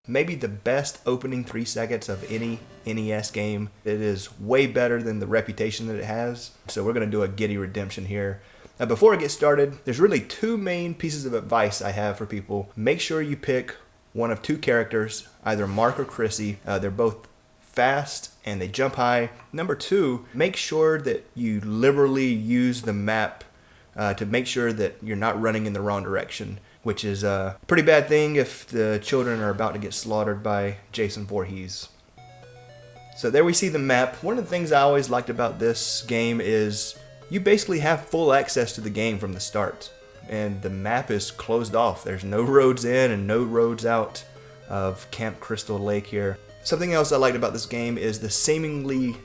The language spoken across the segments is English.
Maybe the best opening 3 seconds of any NES game. It is way better than the reputation that it has. So we're going to do a Giddy redemption here. Now before I get started, there's really 2 main pieces of advice I have for people. Make sure you pick one of 2 characters, either Mark or Chrissy. They're both fast and they jump high. Number 2, make sure that you liberally use the map to make sure that you're not running in the wrong direction, which is a pretty bad thing if the children are about to get slaughtered by Jason Voorhees. So there we see the map. One of the things I always liked about this game is you basically have full access to the game from the start. And the map is closed off. There's no roads in and no roads out of Camp Crystal Lake here. Something else I liked about this game is the seemingly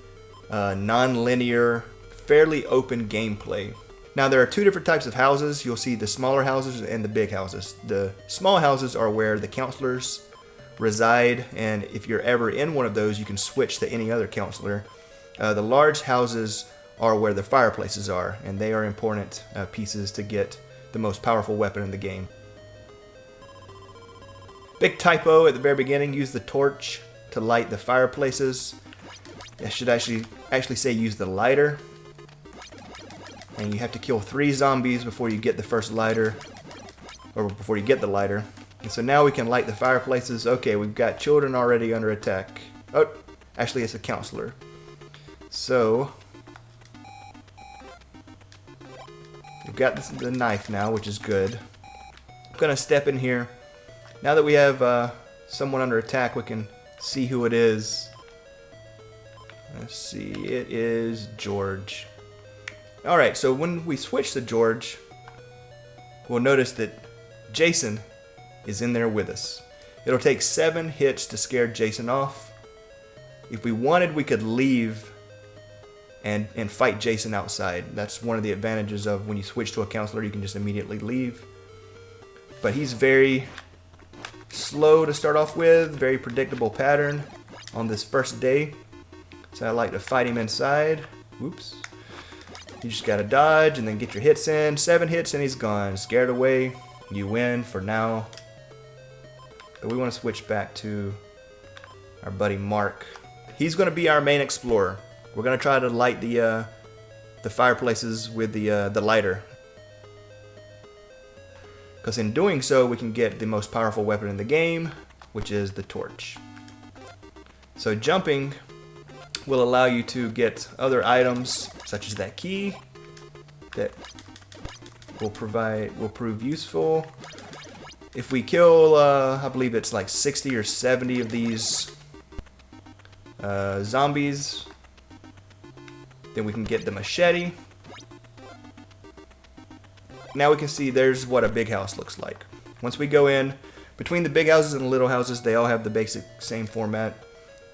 non-linear, fairly open gameplay. Now there are 2 different types of houses. You'll see the smaller houses and the big houses. The small houses are where the counselors reside, and if you're ever in one of those, you can switch to any other counselor. The large houses are where the fireplaces are, and they are important pieces to get the most powerful weapon in the game. Big typo at the very beginning, use the torch to light the fireplaces. I should actually say use the lighter. And you have to kill 3 zombies before you get the first lighter, or before you get the lighter. And so now we can light the fireplaces. Okay, we've got children already under attack. Oh, actually it's a counselor. So we've got the knife now, which is good. I'm gonna step in here. Now that we have someone under attack, we can see who it is. Let's see, it is George. Alright, so when we switch to George, we'll notice that Jason is in there with us. It'll take 7 hits to scare Jason off. If we wanted, we could leave and fight Jason outside. That's one of the advantages of when you switch to a counselor, you can just immediately leave. But he's very slow to start off with, very predictable pattern on this first day. So I like to fight him inside. Whoops. You just gotta dodge and then get your hits in. 7 hits and he's gone. Scared away. You win for now. But we want to switch back to our buddy Mark. He's going to be our main explorer. We're going to try to light the fireplaces with the lighter. Because in doing so, we can get the most powerful weapon in the game, which is the torch. So jumping will allow you to get other items, such as that key, that will prove useful. If we kill, I believe it's like 60 or 70 of these zombies, then we can get the machete. Now we can see there's what a big house looks like. Once we go in, between the big houses and the little houses, they all have the basic same format.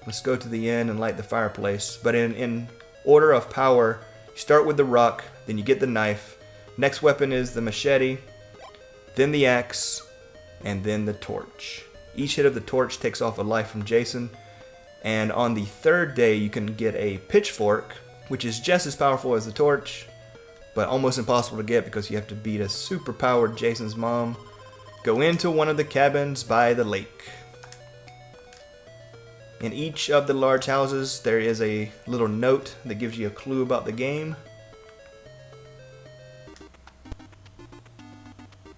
Let's go to the end and light the fireplace. But in order of power, you start with the rock, then you get the knife. Next weapon is the machete, then the axe, and then the torch. Each hit of the torch takes off a life from Jason. And on the 3rd day, you can get a pitchfork, which is just as powerful as the torch, but almost impossible to get because you have to beat a super powered Jason's mom. Go into one of the cabins by the lake. In each of the large houses, there is a little note that gives you a clue about the game.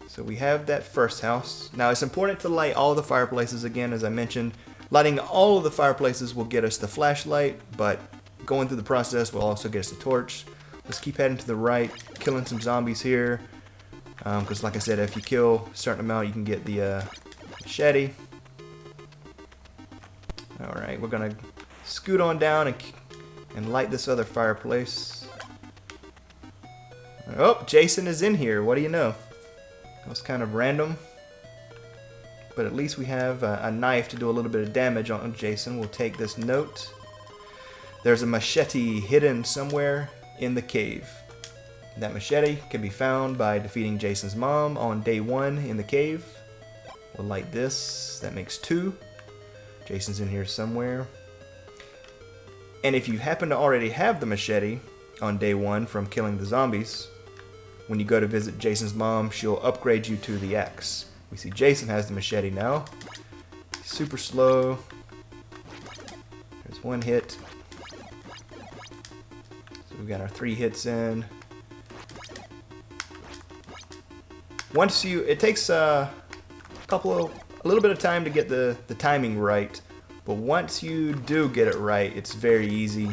So we have that first house. Now it's important to light all the fireplaces again, as I mentioned. Lighting all of the fireplaces will get us the flashlight, but going through the process will also get us the torch. Let's keep heading to the right, killing some zombies here. Because like I said, if you kill a certain amount, you can get the machete. Alright, we're going to scoot on down and light this other fireplace. Oh, Jason is in here. What do you know? That was kind of random. But at least we have a knife to do a little bit of damage on Jason. We'll take this note. There's a machete hidden somewhere in the cave. That machete can be found by defeating Jason's mom on day 1 in the cave. We'll light this. That makes 2. Jason's in here somewhere. And if you happen to already have the machete on day 1 from killing the zombies, when you go to visit Jason's mom, she'll upgrade you to the axe. We see Jason has the machete now. super slow. There's one hit. So we've got our 3 hits in. Once you, it takes a little bit of time to get the timing right, but once you do get it right, it's very easy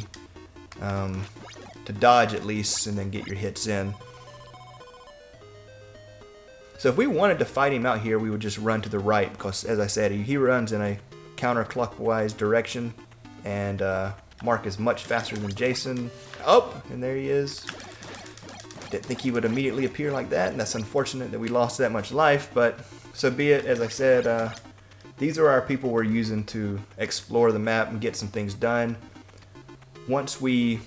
to dodge at least and then get your hits in. So if we wanted to fight him out here, we would just run to the right, because as I said, he runs in a counterclockwise direction, and Mark is much faster than Jason. Oh, and there he is. Didn't think he would immediately appear like that, and that's unfortunate that we lost that much life, but so be it. As I said, these are our people we're using to explore the map and get some things done. Once we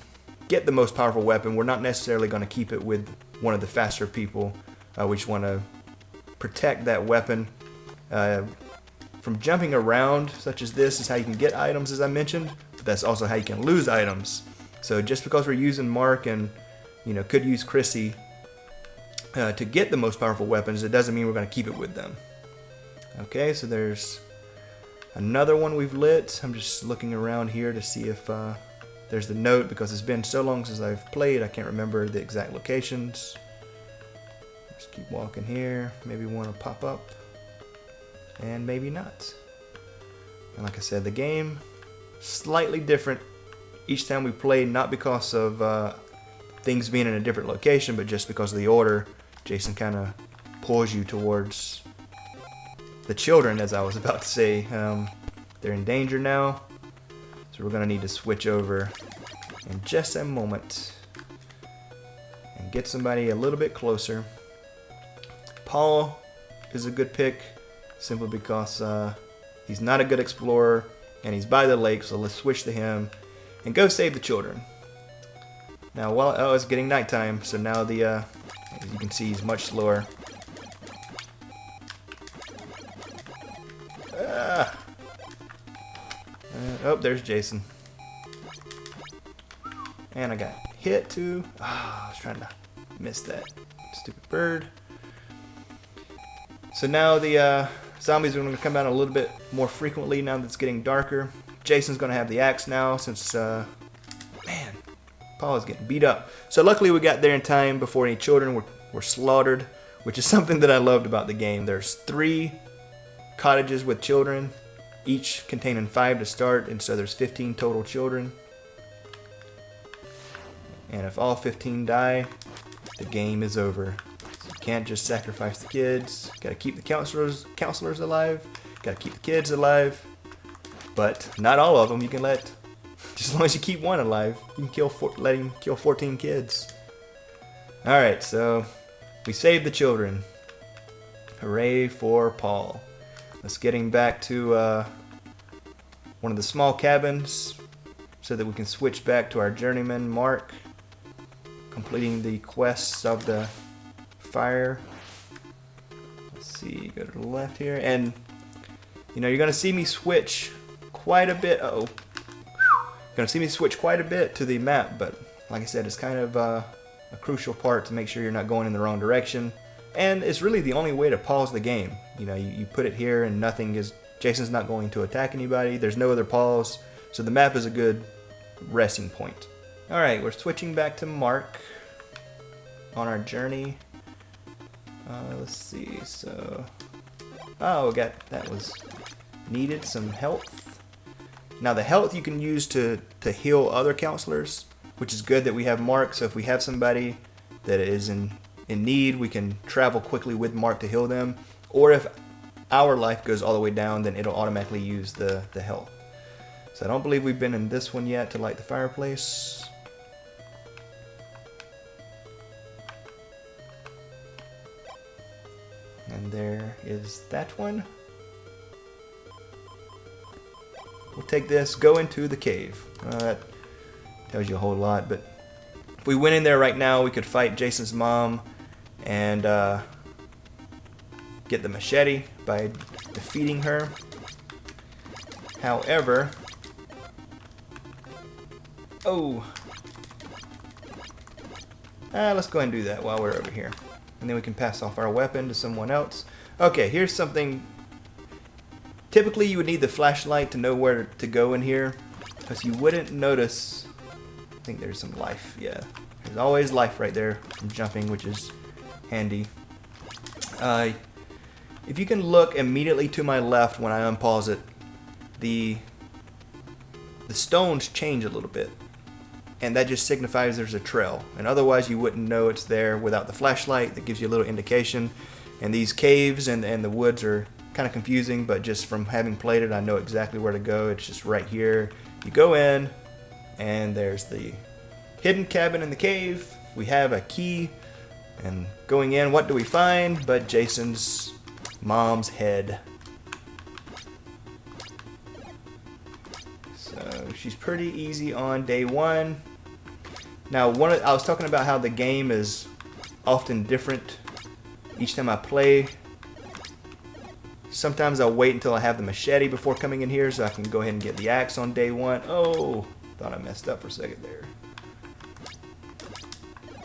get the most powerful weapon, we're not necessarily going to keep it with one of the faster people. We just want to protect that weapon. From jumping around, such as this, is how you can get items, as I mentioned, but that's also how you can lose items. So just because we're using Mark and could use Chrissy to get the most powerful weapons, it doesn't mean we're going to keep it with them. Okay, so there's another one we've lit. I'm just looking around here to see if there's the note, because it's been so long since I've played, I can't remember the exact locations. Just keep walking here. Maybe one will pop up, and maybe not. And like I said, the game slightly different each time we play, not because of things being in a different location, but just because of the order. Jason kind of pulls you towards the children, as I was about to say. They're in danger now, so we're going to need to switch over in just a moment and get somebody a little bit closer. Paul is a good pick, simply because he's not a good explorer, and he's by the lake, so let's switch to him and go save the children. Now, oh, it's getting nighttime, so now as you can see, he's much slower. Oh, there's Jason. And I got hit too. I was trying to miss that stupid bird. So now the zombies are going to come out a little bit more frequently now that it's getting darker. Jason's going to have the axe now, since, man, Paul is getting beat up. So luckily we got there in time before any children were slaughtered, which is something that I loved about the game. There's 3 cottages with children, each containing 5 to start, and so there's 15 total children. And if all 15 die, the game is over. So you can't just sacrifice the kids. Gotta keep the counselors alive. Gotta keep the kids alive. But not all of them. You can let, just as long as you keep one alive, you can let him kill 14 kids. Alright, so we saved the children. Hooray for Paul. Let's get him back to one of the small cabins so that we can switch back to our journeyman, Mark, completing the quests of the fire. Let's see, go to the left here, and you're going to see me switch quite a bit. You're going to see me switch quite a bit to the map, but like I said, it's kind of a crucial part to make sure you're not going in the wrong direction. And it's really the only way to pause the game. You put it here and Jason's not going to attack anybody. There's no other pause. So the map is a good resting point. Alright, we're switching back to Mark on our journey. Let's see, so... Oh, that was needed, some health. Now the health you can use to heal other counselors, which is good that we have Mark, so if we have somebody that is in need, we can travel quickly with Mark to heal them. Or if our life goes all the way down, then it'll automatically use the health. So I don't believe we've been in this one yet to light the fireplace. And there is that one. We'll take this, go into the cave. That tells you a whole lot, but if we went in there right now, we could fight Jason's mom and get the machete by defeating her. However, let's go ahead and do that while we're over here. And then we can pass off our weapon to someone else. Okay, here's something Typically you would need the flashlight to know where to go in here, because you wouldn't notice. I think there's some life. Yeah, there's always life right there from jumping, which is handy. If you can look immediately to my left when I unpause it, the stones change a little bit, and that just signifies there's a trail, and otherwise you wouldn't know it's there without the flashlight. That gives you a little indication. And these caves and the woods are kind of confusing, but just from having played it, I know exactly where to go. It's just right here. You go in, and there's the hidden cabin in the cave. We have a key, and going in, what do we find but Jason's mom's head. So she's pretty easy on day one. Now, I was talking about how the game is often different each time I play. Sometimes I'll wait until I have the machete before coming in here so I can go ahead and get the axe on day one. Oh, thought I messed up for a second there.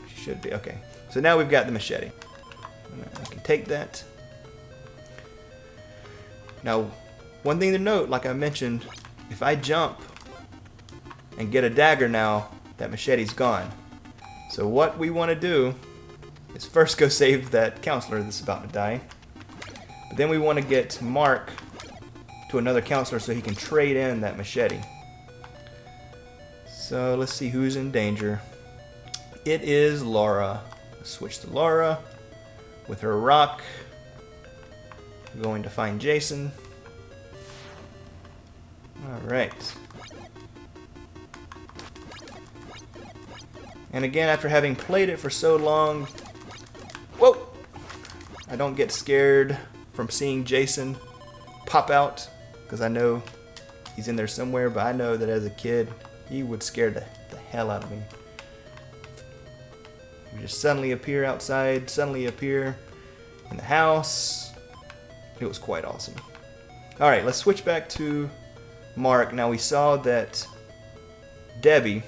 She should be. Okay. So now we've got the machete. I can take that. Now, one thing to note, like I mentioned, if I jump and get a dagger now, that machete's gone. So what we want to do is first go save that counselor that's about to die. But then we want to get Mark to another counselor so he can trade in that machete. So let's see who's in danger. It is Laura. Let's switch to Laura with her rock. We're going to find Jason. Alright. And again, after having played it for so long, whoa! I don't get scared from seeing Jason pop out, because I know he's in there somewhere, but I know that as a kid, he would scare the hell out of me. He would just suddenly appear outside, suddenly appear in the house. It was quite awesome. Alright, let's switch back to Mark. Now we saw that Debbie,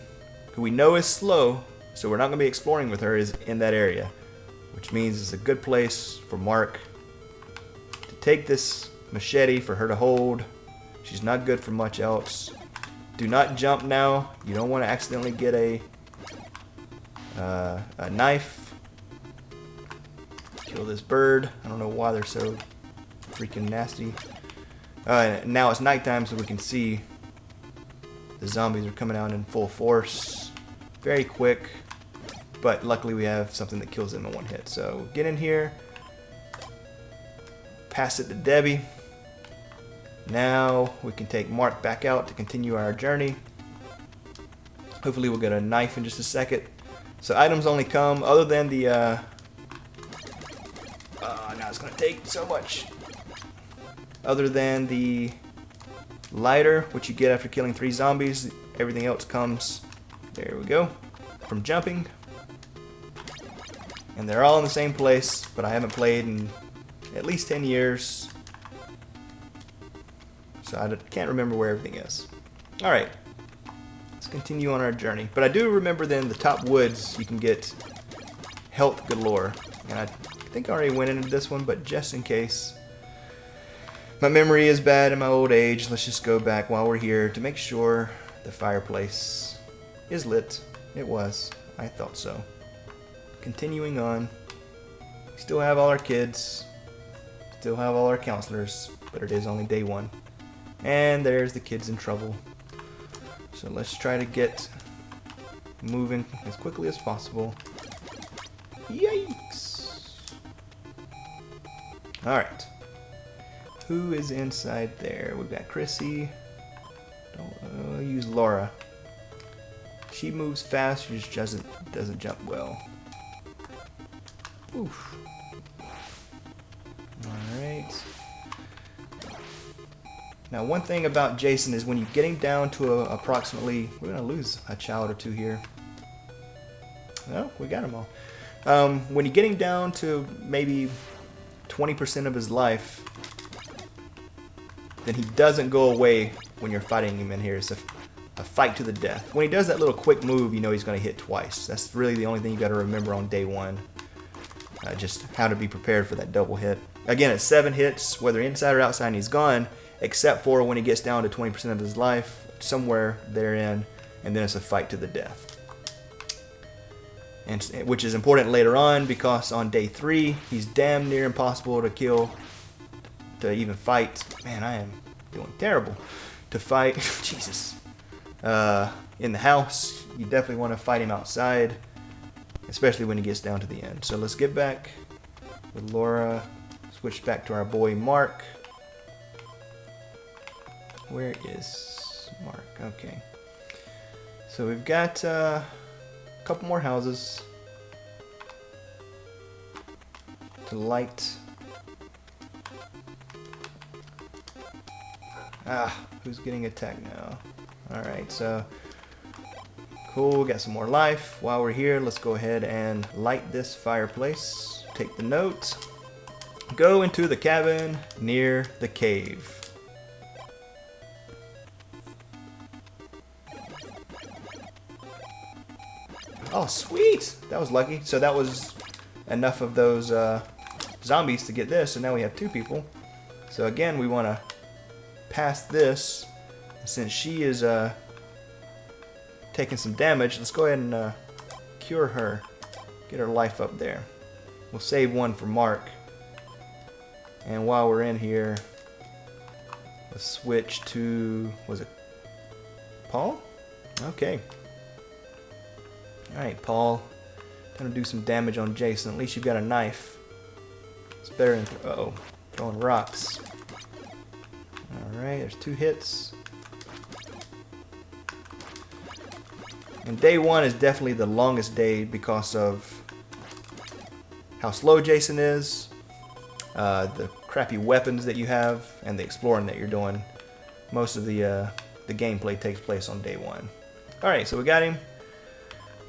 who we know is slow, so we're not going to be exploring with her, is in that area, which means it's a good place for Mark to take this machete for her to hold. She's not good for much else. Do not jump now. You don't want to accidentally get a knife. Kill this bird. I don't know why they're so freaking nasty. Now it's nighttime, so we can see the zombies are coming out in full force. Very quick, but luckily we have something that kills them in one hit. So get in here, pass it to Debbie. Now we can take Mark back out to continue our journey. Hopefully we'll get a knife in just a second. So items only come, other than the now it's gonna take so much. Other than the lighter, which you get after killing 3 zombies, everything else comes, there we go, from jumping. And they're all in the same place, but I haven't played in at least 10 years. So I can't remember where everything is. Alright, let's continue on our journey. But I do remember then the top woods, you can get health galore. And I think I already went into this one, but just in case. My memory is bad in my old age. Let's just go back while we're here to make sure the fireplace is lit. It was. I thought so. Continuing on. We still have all our kids. Still have all our counselors. But it is only day 1. And there's the kids in trouble. So let's try to get moving as quickly as possible. Yikes! Alright. Who is inside there? We've got Chrissy. Don't use Laura. She moves fast. She just doesn't jump well. Oof. All right. Now, one thing about Jason is when you're getting down to approximately, we're gonna lose a child or two here. No, we got them all. When you're getting down to maybe 20% of his life, then he doesn't go away when you're fighting him in here. It's a fight to the death. When he does that little quick move, you know he's going to hit twice. That's really the only thing you got to remember on day 1. Just how to be prepared for that double hit. Again, it's 7 hits, whether inside or outside, and he's gone. except for when he gets down to 20% of his life, somewhere therein, and then it's a fight to the death. And which is important later on, because on day 3, he's damn near impossible to kill, to even fight. Man, I am doing terrible. To fight, Jesus. In the house, you definitely want to fight him outside, especially when he gets down to the end. So let's get back with Laura, switch back to our boy Mark. Where is Mark? Okay. So we've got a couple more houses to light. Who's getting attacked now? Alright, so cool, got some more life. While we're here, let's go ahead and light this fireplace. Take the note. Go into the cabin near the cave. Oh, sweet! That was lucky. So that was enough of those zombies to get this, so now we have 2 people. So again, we want to pass this. Since she is taking some damage, let's go ahead and cure her. Get her life up there. We'll save one for Mark. And while we're in here, let's switch to, was it Paul? Okay. Alright, Paul. Gonna do some damage on Jason. At least you've got a knife. It's better than throwing rocks. Alright, there's 2 hits. And day 1 is definitely the longest day because of how slow Jason is, the crappy weapons that you have, and the exploring that you're doing. Most of the gameplay takes place on day 1. Alright, so we got him.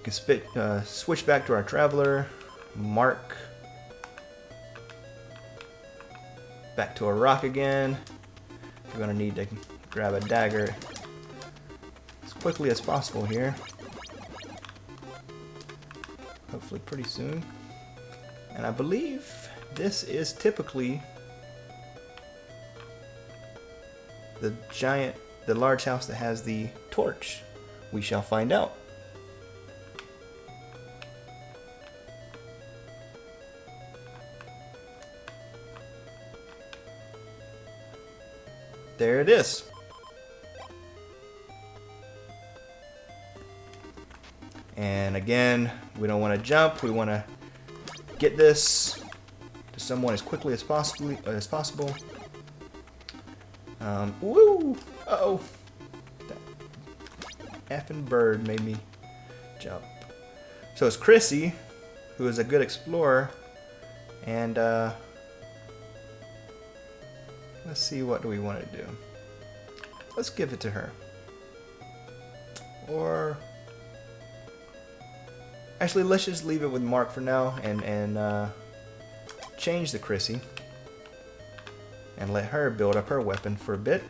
We can switch back to our traveler, Mark. Back to a rock again. We're going to need to grab a dagger as quickly as possible here. Hopefully pretty soon. And I believe this is typically the large house that has the torch. We shall find out. There it is. And again, we don't want to jump. We want to get this to someone as quickly as possible. Woo! Uh-oh. That effing bird made me jump. So it's Chrissy, who is a good explorer, and let's see, what do we want to do? Let's give it to her. Or actually, let's just leave it with Mark for now and change the Chrissy and let her build up her weapon for a bit.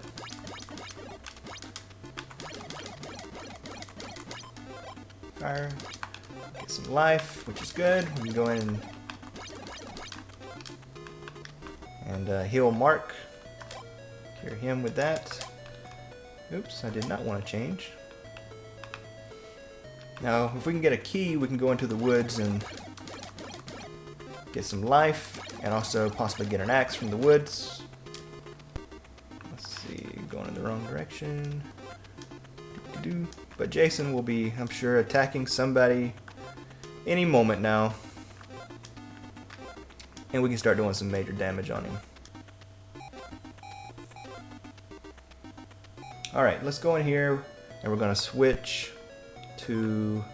Fire. Get some life, which is good. We can go in and heal Mark. Cure him with that. Oops, I did not want to change. Now, if we can get a key, we can go into the woods and get some life, and also possibly get an axe from the woods. Let's see, going in the wrong direction. But Jason will be, I'm sure, attacking somebody any moment now. And we can start doing some major damage on him. Alright, let's go in here, and we're going to switch to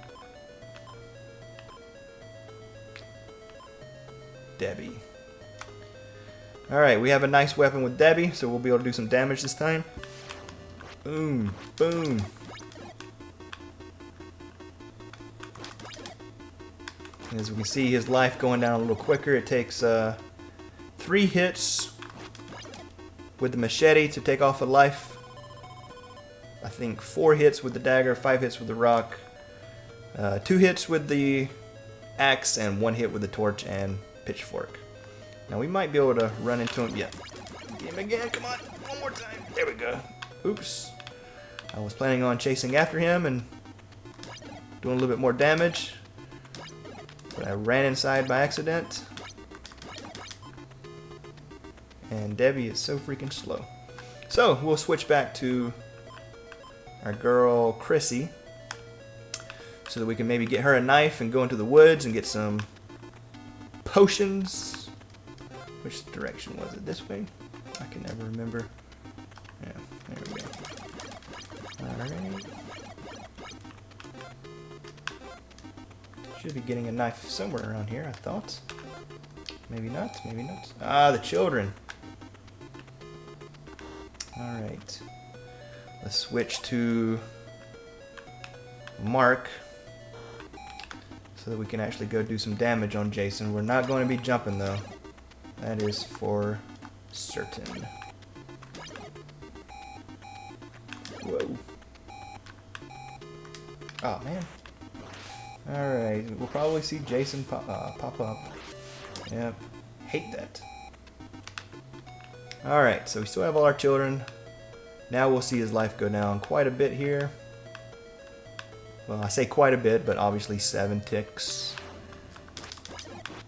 Debbie. Alright, we have a nice weapon with Debbie, so we'll be able to do some damage this time. Boom, boom. And as we can see, his life going down a little quicker. It takes 3 hits with the machete to take off a life. I think 4 hits with the dagger, 5 hits with the rock, 2 hits with the axe, and 1 hit with the torch and pitchfork. Now we might be able to run into him. Yeah, Get him again. Come on. One more time. There we go. Oops. I was planning on chasing after him and doing a little bit more damage, but I ran inside by accident. And Debbie is so freaking slow. So we'll switch back to our girl Chrissy so that we can maybe get her a knife and go into the woods and get some potions. Which direction was it? This way? I can never remember. Yeah, there we go. Alright. Should be getting a knife somewhere around here, I thought. Maybe not, maybe not. Ah, the children. Alright. Let's switch to Mark so that we can actually go do some damage on Jason. We're not going to be jumping though. That is for certain. Whoa. Oh man. Alright, we'll probably see Jason pop up. Yep. Hate that. Alright, so we still have all our children. Now we'll see his life go down quite a bit here. Well, I say quite a bit, but obviously 7 ticks.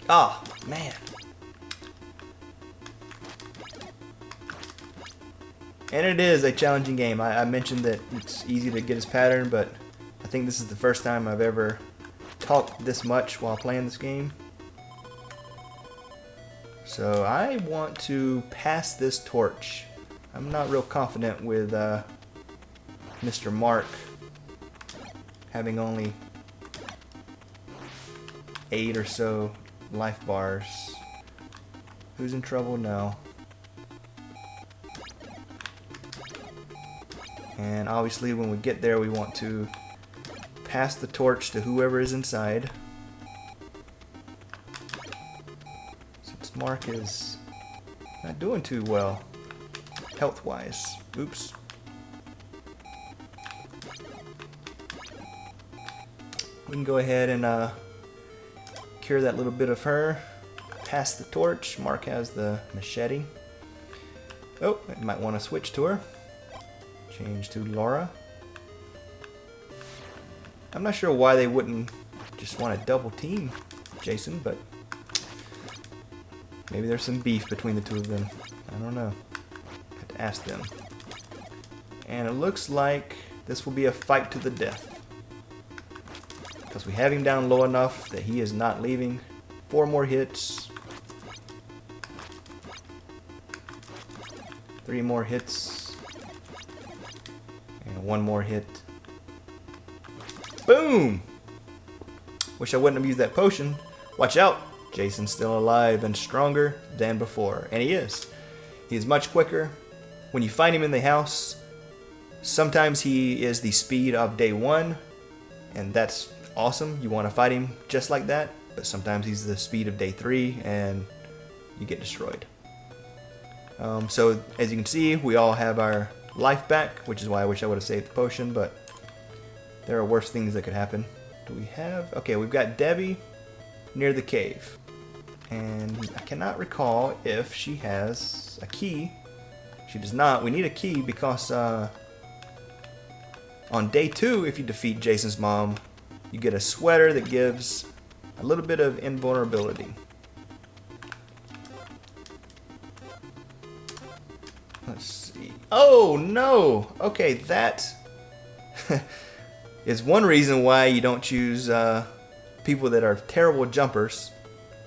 Ah, man. And it is a challenging game. I mentioned that it's easy to get his pattern, but I think this is the first time I've ever talked this much while playing this game. So I want to pass this torch. I'm not real confident with Mr. Mark having only 8 or so life bars. Who's in trouble? No. And obviously when we get there we want to pass the torch to whoever is inside. Since Mark is not doing too well health-wise. Oops. We can go ahead and cure that little bit of her. Pass the torch. Mark has the machete. Oh, I might want to switch to her. Change to Laura. I'm not sure why they wouldn't just want to double team Jason, but maybe there's some beef between the two of them. I don't know. Have to ask them. And it looks like this will be a fight to the death. Because we have him down low enough that he is not leaving. 4 more hits. 3 more hits. And 1 more hit. Boom! Wish I wouldn't have used that potion. Watch out! Jason's still alive and stronger than before. And he is. He is much quicker. When you find him in the house, sometimes he is the speed of day 1. And that's awesome. You want to fight him just like that. But sometimes he's the speed of day 3 and you get destroyed. So as you can see, we all have our life back, which is why I wish I would have saved the potion, but there are worse things that could happen. Do we have... Okay, we've got Debbie near the cave. And I cannot recall if she has a key. She does not. We need a key because on day 2, if you defeat Jason's mom, you get a sweater that gives a little bit of invulnerability. Let's see. Oh, no! Okay, that is one reason why you don't choose people that are terrible jumpers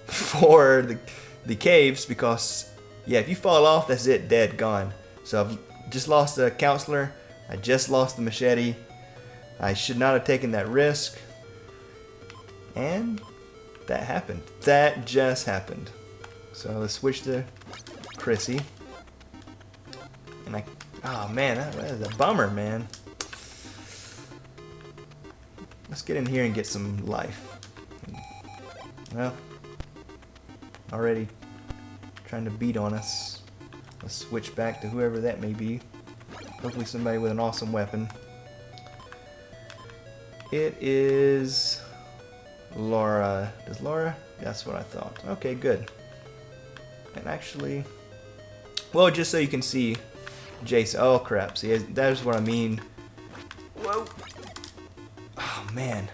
for the caves, because, yeah, if you fall off, that's it, dead, gone. So I've just lost a counselor. I just lost the machete. I should not have taken that risk. And that happened. That just happened. So let's switch to Chrissy. And oh man, that is a bummer, man. Let's get in here and get some life. Well, already trying to beat on us. Let's switch back to whoever that may be. Hopefully somebody with an awesome weapon. It is Laura. Does Laura? That's what I thought. Okay, good. And actually, Well, just so you can see Jason. Oh crap! See, that's what I mean. Whoa! Oh man!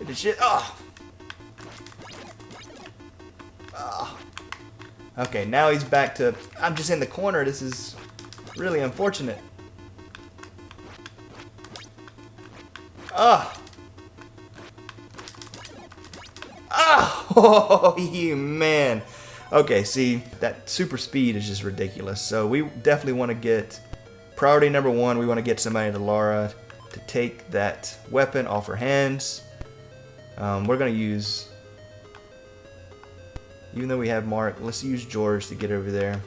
It is shit. Oh! Oh! Okay, now he's back to. I'm just in the corner. This is really unfortunate. Ah! Oh, you man. Okay, see, that super speed is just ridiculous. So we definitely want to get priority number one. We want to get somebody to Laura to take that weapon off her hands. We're going to use, even though we have Mark, let's use George to get over there.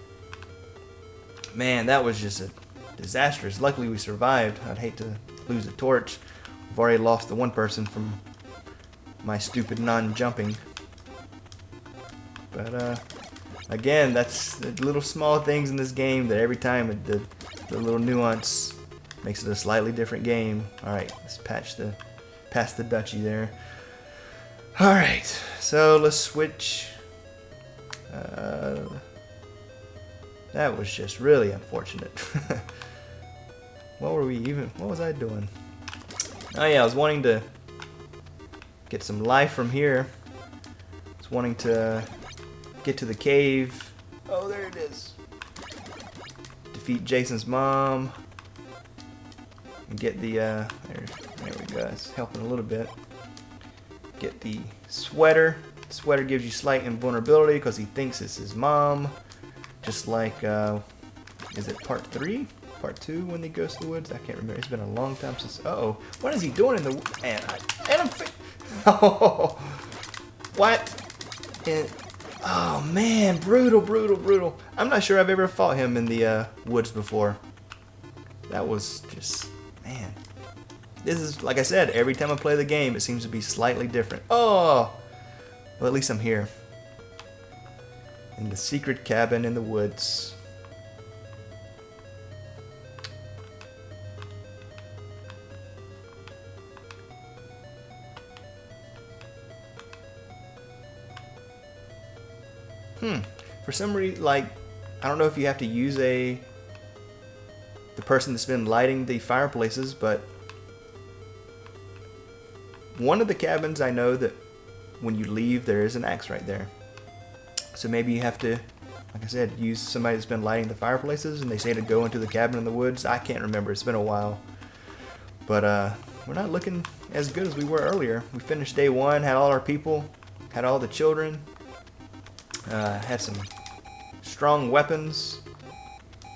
Man, that was just a disastrous. Luckily we survived. I'd hate to lose the torch. We've already lost the one person from my stupid non-jumping. But again, that's the little small things in this game that every time the little nuance makes it a slightly different game. Alright, let's pass the duchy there. Alright, so let's switch. That was just really unfortunate. What was I doing? Oh yeah, I was wanting to get some life from here. I was wanting to get to the cave. Oh, there it is. Defeat Jason's mom. And get the, there we go. It's helping a little bit. Get the sweater. The sweater gives you slight invulnerability because he thinks it's his mom. Just like, is it part 3? Part 2 when he goes to the woods? I can't remember. It's been a long time since. Uh-oh. What is he doing in the... And I'm... Oh, what? Oh man, brutal, brutal, brutal. I'm not sure I've ever fought him in the woods before. That was just, man. This is, like I said, every time I play the game, it seems to be slightly different. Oh, well, at least I'm here. In the secret cabin in the woods. For some reason, like, I don't know if you have to use the person that's been lighting the fireplaces, but one of the cabins I know that when you leave there is an axe right there. So maybe you have to, like I said, use somebody that's been lighting the fireplaces, and they say to go into the cabin in the woods. I can't remember, it's been a while. But we're not looking as good as we were earlier. We finished day 1, had all our people, had all the children. Had some strong weapons,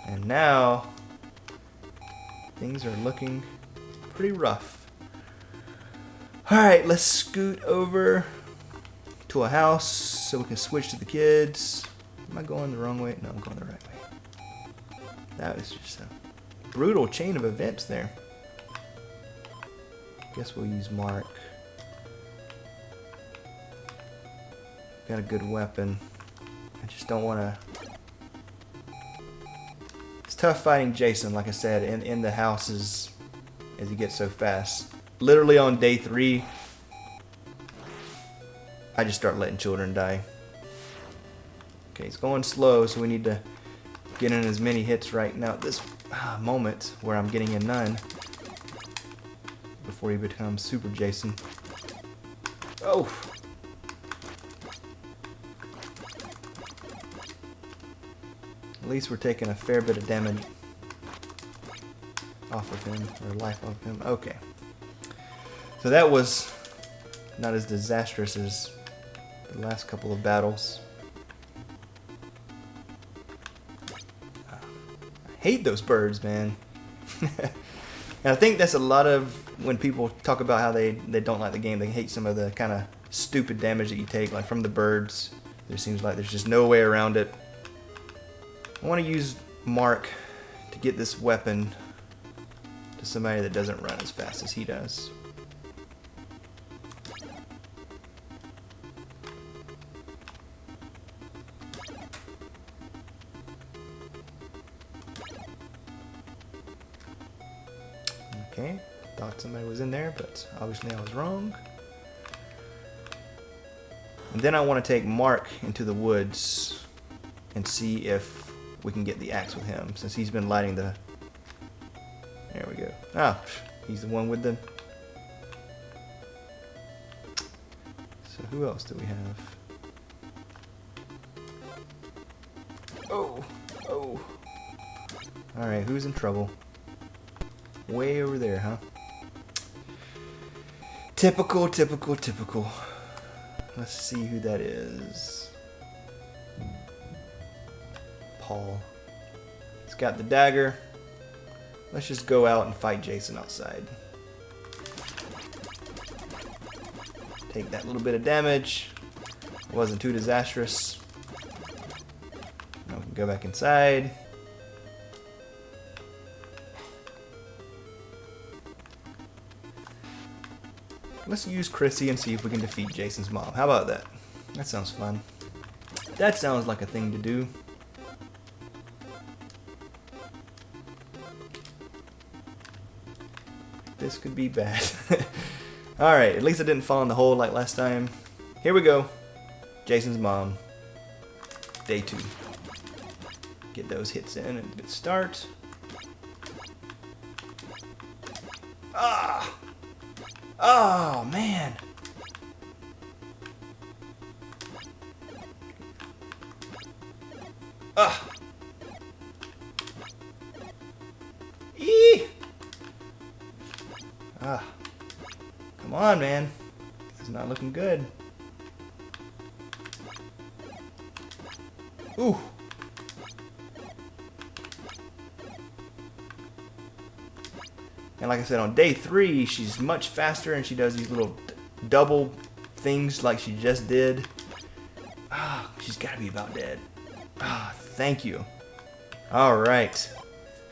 and now things are looking pretty rough. Alright, let's scoot over to a house so we can switch to the kids. Am I going the wrong way? No, I'm going the right way. That was just a brutal chain of events there. Guess we'll use Mark. Got a good weapon. I just don't want to... It's tough fighting Jason, like I said, in the houses as he gets so fast. Literally on day 3, I just start letting children die. Okay, he's going slow, so we need to get in as many hits right now at this moment where I'm getting in none before he becomes Super Jason. Oh! At least we're taking a fair bit of damage off of him, or life off of him. Okay. So that was not as disastrous as the last couple of battles. I hate those birds, man. And I think that's a lot of when people talk about how they don't like the game, they hate some of the kind of stupid damage that you take, like from the birds. There seems like there's just no way around it. I want to use Mark to get this weapon to somebody that doesn't run as fast as he does. Okay, thought somebody was in there, but obviously I was wrong. And then I want to take Mark into the woods and see if we can get the axe with him, since he's been lighting the... There we go. Ah, he's the one with the... So who else do we have? Oh, oh. Alright, who's in trouble? Way over there, huh? Typical, typical, typical. Let's see who that is. Paul. He's got the dagger. Let's just go out and fight Jason outside. Take that little bit of damage. It wasn't too disastrous. Now we can go back inside. Let's use Chrissy and see if we can defeat Jason's mom. How about that? That sounds fun. That sounds like a thing to do. This could be bad. Alright, at least I didn't fall in the hole like last time. Here we go. Jason's mom. Day 2. Get those hits in and good start. Ah! Oh, man. Ah. Eee. Ah. Come on, man. This is not looking good. Ooh. And like I said, on day 3, she's much faster and she does these little double things like she just did. Ah, she's got to be about dead. Ah, thank you. Alright.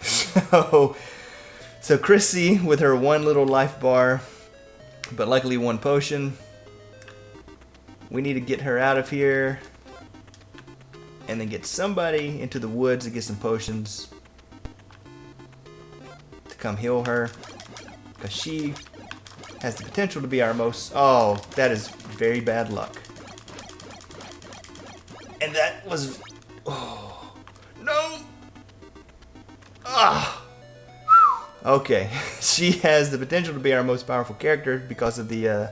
So Chrissy with her one little life bar, but luckily one potion. We need to get her out of here. And then get somebody into the woods to get some potions. Come heal her, because she has the potential to be our most... Oh, that is very bad luck. And that was... Oh, no! Ah! Okay, she has the potential to be our most powerful character because of the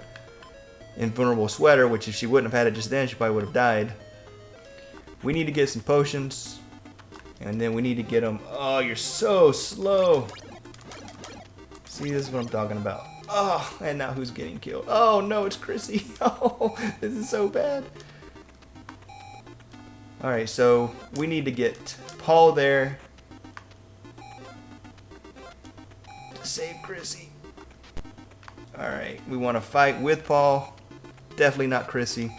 invulnerable sweater, which if she wouldn't have had it just then, she probably would have died. We need to get some potions, and then we need to get them... Oh, you're so slow! See, this is what I'm talking about. Oh, and now who's getting killed? Oh, no, it's Chrissy. Oh, this is so bad. Alright, so we need to get Paul there to save Chrissy. Alright, we want to fight with Paul. Definitely not Chrissy.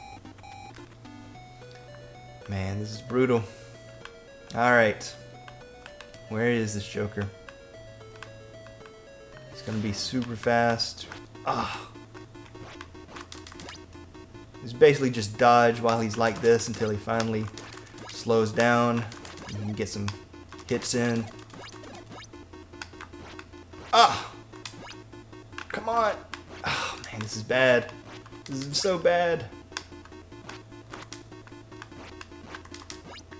Man, this is brutal. Alright. Where is this Joker? It's gonna be super fast. Ah. He's basically just dodge while he's like this until he finally slows down and can get some hits in. Ah! Come on! Oh man, this is bad. This is so bad.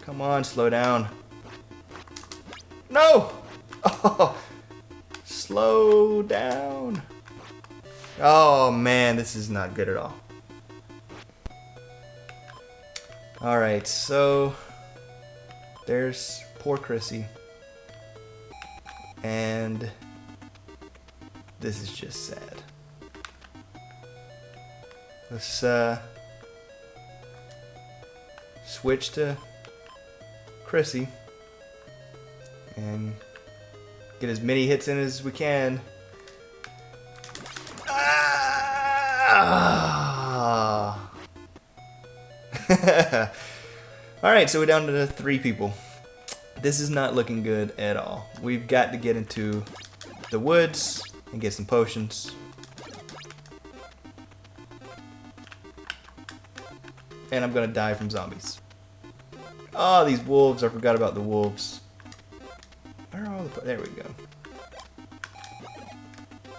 Come on, slow down. No! Oh! Slow down. Oh man, this is not good at all. Alright, so there's poor Chrissy. And this is just sad. Let's switch to Chrissy and get as many hits in as we can. Ah! Alright, so we're down to 3 people. This is not looking good at all. We've got to get into the woods and get some potions. And I'm gonna die from zombies. Oh, these wolves. I forgot about the wolves. Where are all the... There we go.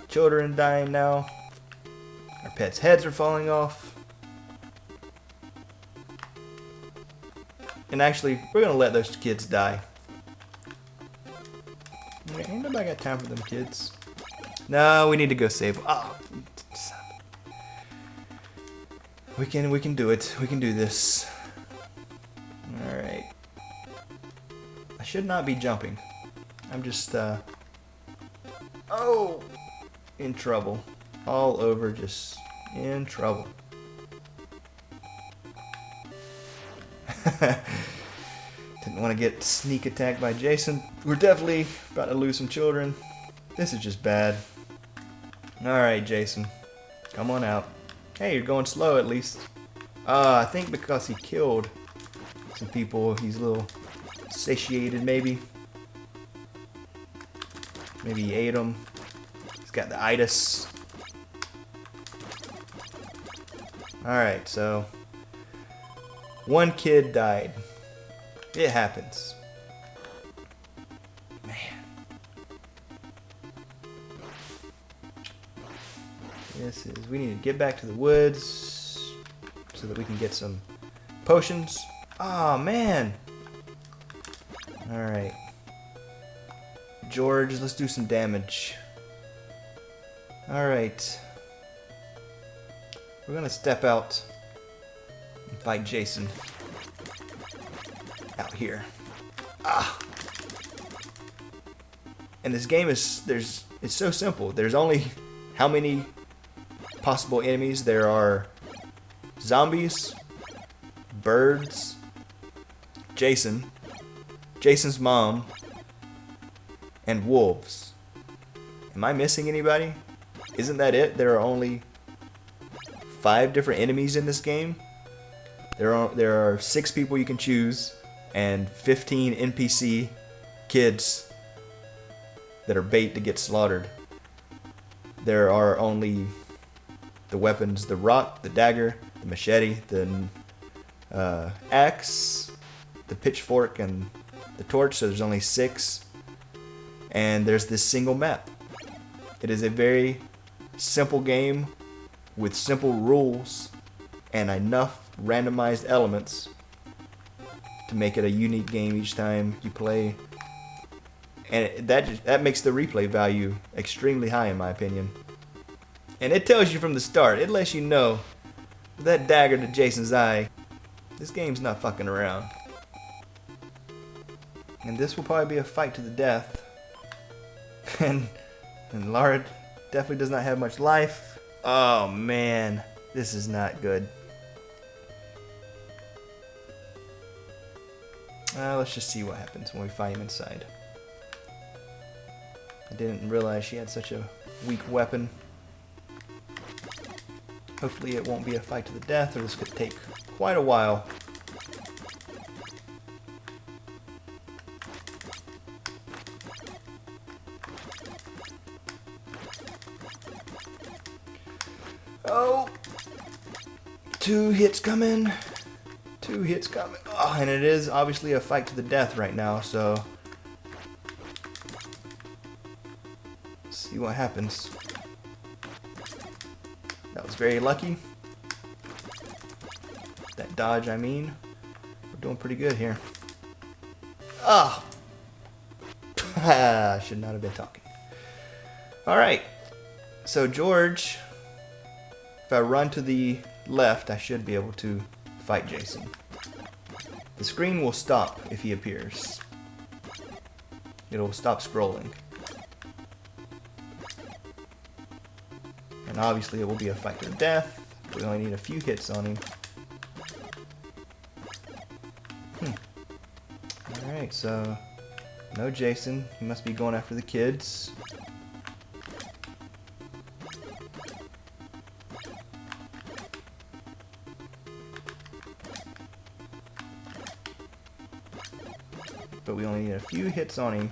Children dying now. Our pets' heads are falling off. And actually, we're gonna let those kids die. Nobody got time for them kids. No, we need to go save. Oh, we can do it. We can do this. All right. I should not be jumping. I'm just oh, in trouble. All over, just in trouble. Didn't want to get sneak attacked by Jason. We're definitely about to lose some children. This is just bad. Alright, Jason. Come on out. Hey, you're going slow at least. I think because he killed some people, he's a little satiated maybe. Maybe he ate them. He's got the itis. Alright, so one kid died. It happens. Man. This is, we need to get back to the woods so that we can get some potions. Oh man. Alright. George, let's do some damage. Alright. We're gonna step out and fight Jason. Out here. Ah! And this game is, it's so simple. There's only how many possible enemies? There are zombies, birds, Jason, Jason's mom, and wolves. Am I missing anybody? Isn't that it? There are only 5 different enemies in this game. There are 6 people you can choose, and 15 NPC kids that are bait to get slaughtered. There are only the weapons: the rock, the dagger, the machete, the axe, the pitchfork, and the torch. So there's only 6. And there's this single map. It is a very simple game with simple rules and enough randomized elements to make it a unique game each time you play. And that makes the replay value extremely high in my opinion. And it tells you from the start, it lets you know, with that dagger to Jason's eye, this game's not fucking around. And this will probably be a fight to the death. and Laura definitely does not have much life. Oh man, this is not good. Let's just see what happens when we fight him inside. I didn't realize she had such a weak weapon. Hopefully it won't be a fight to the death, or this could take quite a while. Oh! 2 hits coming. 2 hits coming. Oh, and it is obviously a fight to the death right now, so let's see what happens. That was very lucky. That dodge, I mean. We're doing pretty good here. Ah! I should not have been talking. Alright. So George, if I run to the left, I should be able to fight Jason. The screen will stop if he appears. It'll stop scrolling. And obviously it will be a fight to the death. We only need a few hits on him. Alright, so no Jason. He must be going after the kids. But we only need a few hits on him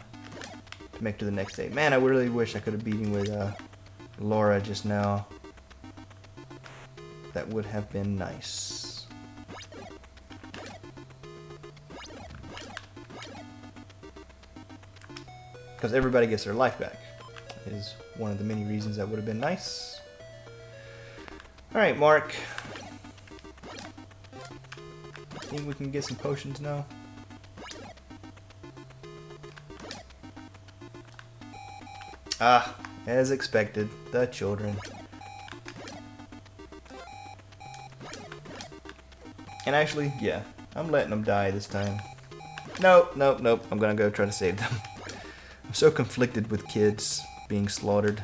to make to the next day. Man, I really wish I could have beat him with Laura just now. That would have been nice. Because everybody gets their life back is one of the many reasons that would have been nice. Alright, Mark. I think we can get some potions now. Ah, as expected, the children. And actually, yeah, I'm letting them die this time. Nope, nope, nope. I'm gonna go try to save them. I'm so conflicted with kids being slaughtered.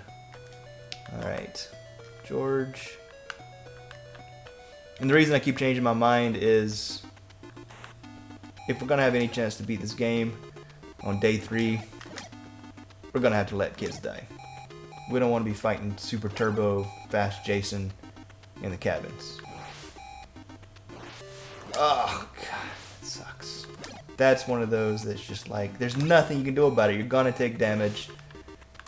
Alright, George. And the reason I keep changing my mind is if we're gonna have any chance to beat this game on day 3, we're gonna have to let kids die. We don't want to be fighting super turbo fast Jason in the cabins. Oh god, it sucks. That's one of those that's just like, there's nothing you can do about it. You're gonna take damage.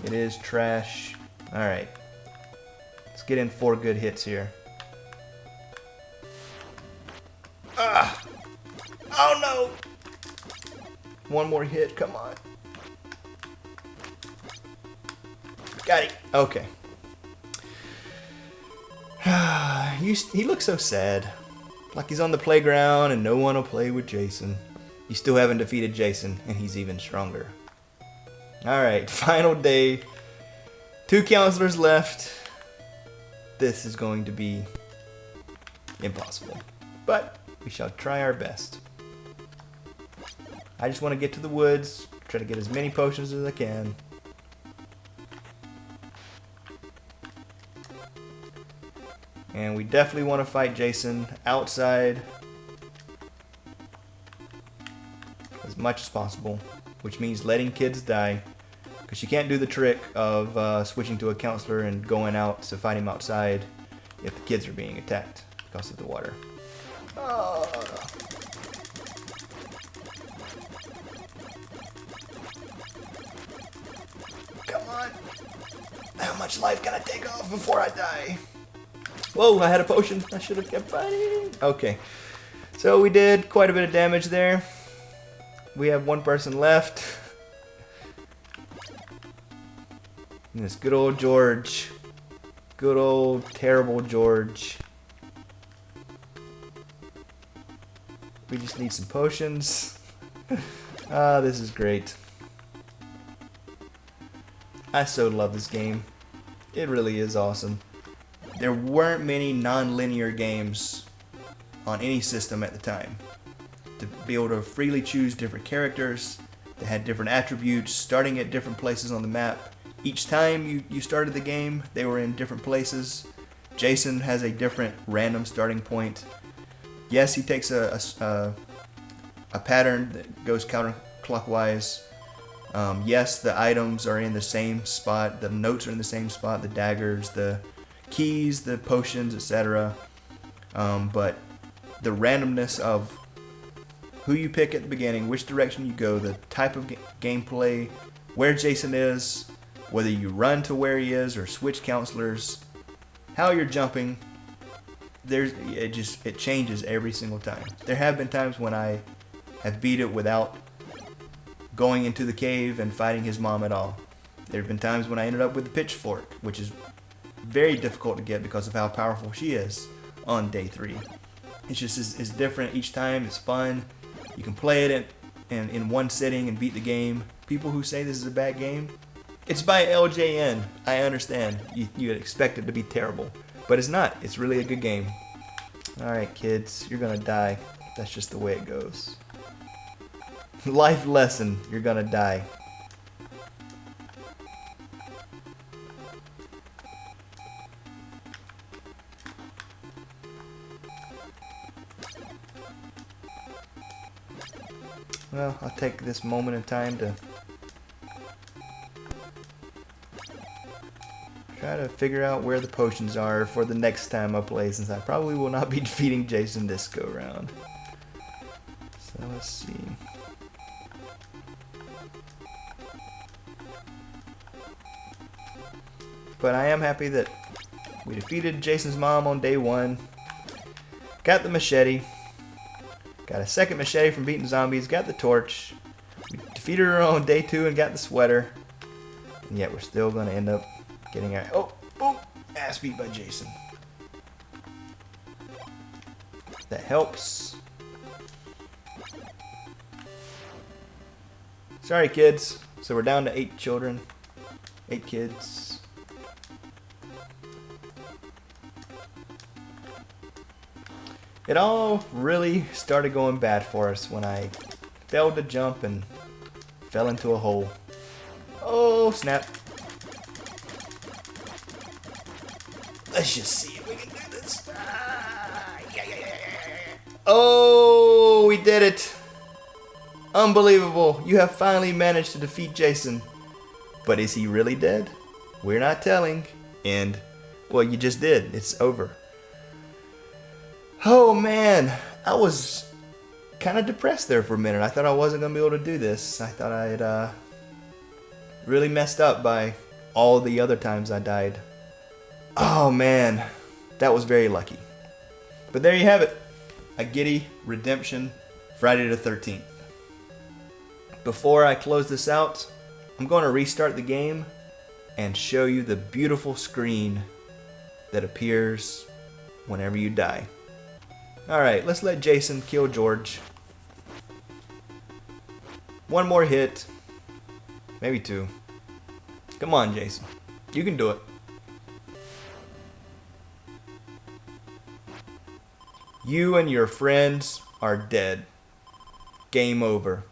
It is trash. Alright. Let's get in 4 good hits here. Ah! Oh no! One more hit, come on. Got it. Okay. He looks so sad. Like he's on the playground and no one will play with Jason. You still haven't defeated Jason, and he's even stronger. Alright, final day. 2 counselors left. This is going to be impossible. But we shall try our best. I just want to get to the woods, try to get as many potions as I can. And we definitely want to fight Jason outside as much as possible, which means letting kids die, because you can't do the trick of switching to a counselor and going out to fight him outside if the kids are being attacked because of the water. Oh. Come on. How much life can I take off before I die? Whoa, I had a potion. I should have kept fighting. Okay. So we did quite a bit of damage there. We have 1 person left. And this good old George. Good old terrible George. We just need some potions. Ah, this is great. I so love this game. It really is awesome. There weren't many non-linear games on any system at the time. To be able to freely choose different characters that had different attributes, starting at different places on the map. Each time you started the game, they were in different places. Jason has a different random starting point. Yes, he takes a pattern that goes counterclockwise. Yes, the items are in the same spot. The notes are in the same spot. The daggers, the keys, the potions, etc. But the randomness of who you pick at the beginning, which direction you go, the type of gameplay, where Jason is, whether you run to where he is or switch counselors, how you're jumping, it changes every single time. There have been times when I have beat it without going into the cave and fighting his mom at all. There have been times when I ended up with the pitchfork, which is very difficult to get because of how powerful she is on day 3. It's just it's different each time. It's fun. You can play it in one sitting and beat the game. People who say this is a bad game, it's by LJN. I understand. You'd expect it to be terrible, but it's not. It's really a good game. Alright kids, you're gonna die. That's just the way it goes. Life lesson, you're gonna die. Well, I'll take this moment in time to try to figure out where the potions are for the next time I play, since I probably will not be defeating Jason this go round. So let's see. But I am happy that we defeated Jason's mom on day 1. Got the machete. Got a second machete from beating zombies. Got the torch. We defeated her on day 2 and got the sweater. And yet we're still going to end up getting our ass beat by Jason. That helps. Sorry kids. So we're down to 8 children. 8 kids. It all really started going bad for us when I failed to jump and fell into a hole. Oh, snap. Let's just see if we can do this. Oh, we did it. Unbelievable. You have finally managed to defeat Jason. But is he really dead? We're not telling. And, well, you just did. It's over. Oh, man. I was kind of depressed there for a minute. I thought I wasn't going to be able to do this. I thought I had really messed up by all the other times I died. Oh, man. That was very lucky. But there you have it. A Giddy Redemption Friday the 13th. Before I close this out, I'm going to restart the game and show you the beautiful screen that appears whenever you die. Alright, let's let Jason kill George. One more hit. Maybe 2. Come on, Jason. You can do it. You and your friends are dead. Game over.